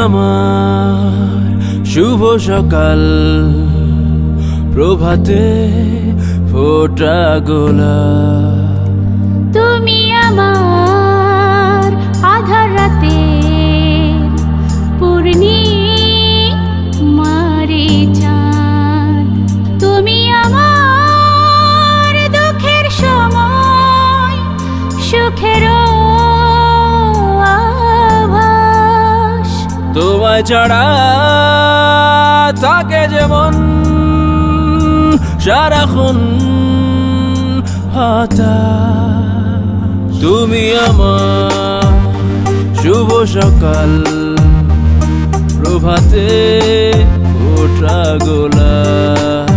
আমার শুভ সকাল, প্রভাতে ফোটা গোলাপ। তুমি আমার আধার রাতে পূর্ণিমারি চাঁদ। তুমি আমার দুঃখের সময় সুখের আভাস। তোমায় ছাড়া থাকে যেমন সারাক্ষণ হতাশ। তুমি আমার শুভ সকাল, প্রভাতে ফোটা গোলাপ।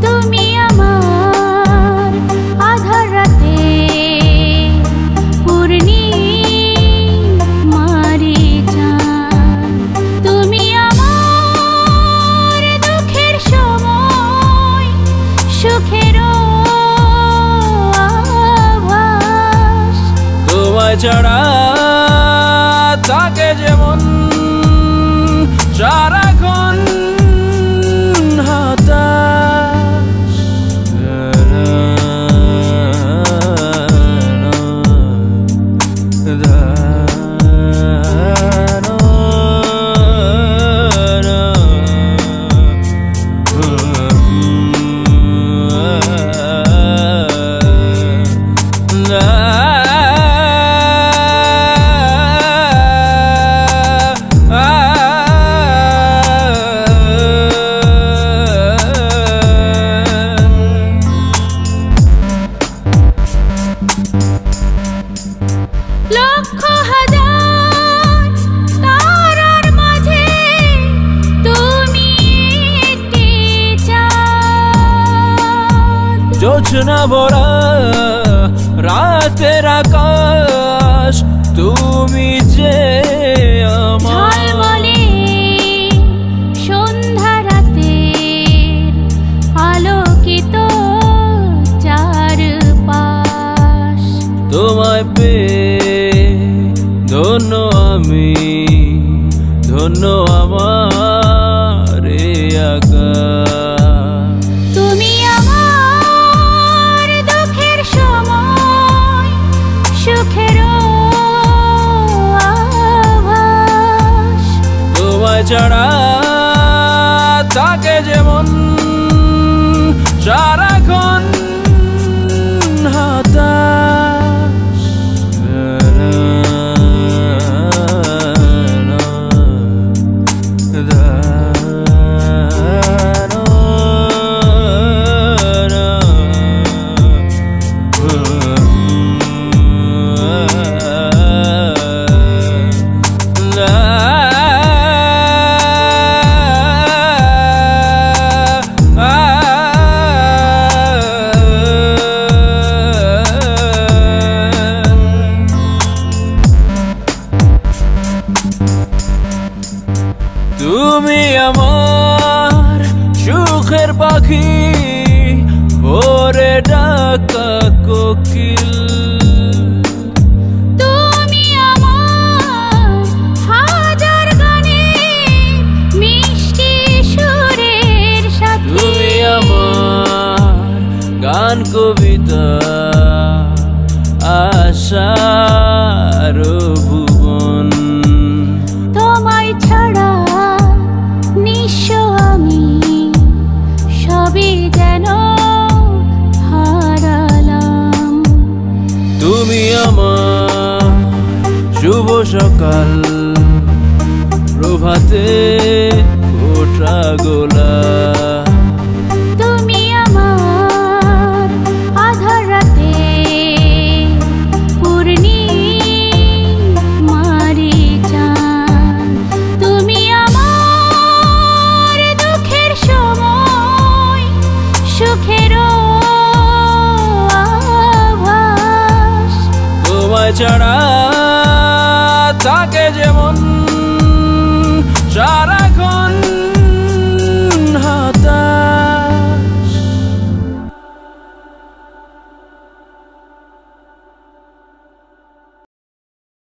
তুমি আমার আধার রাতে পূর্ণিমারি চাঁদ। তুমি আমার দুঃখের সময় সুখের আভাস। তোমায় ছাড়া থাকে যেমন সারাক্ষণ হতাশ। লক্ষ হাজার তারার মাঝে তুমি একটি চাঁদ। জোছনা ভরা রাতের আকাশ, তুমি যে আমার। ঝলমলে সন্ধ্যা রাতের আলোকিত চারপাশ। তোমায় পেয়ে ধন্য আমি, ধন্য আমার এই আকাশ। তুমি আমার দুঃখের সময় সুখের আভাস। তোমায় ছাড়া থাকে যেমন সারাক্ষণ হতাশ। তুমি আমার সুখের পাখি, ভোরে ডাকা কোকিল। তুমি আমার হাজার গানের মিষ্টি সুরের সাথী। তুমি আমার গান কবিতা আশার ভুবন। তোমায় ছাড়া নিঃস্ব আমি, সবই যেন হারালাম। তুমি আমার শুভ সকাল, প্রভাতে ফোটা গোলাপ। তুমি আমার আধার রাতে পূর্ণিমারি চাঁদ। তুমি আমার দুঃখের সময় সুখের আভাস। তোমায় ছাড়া থাকে যেমন সারা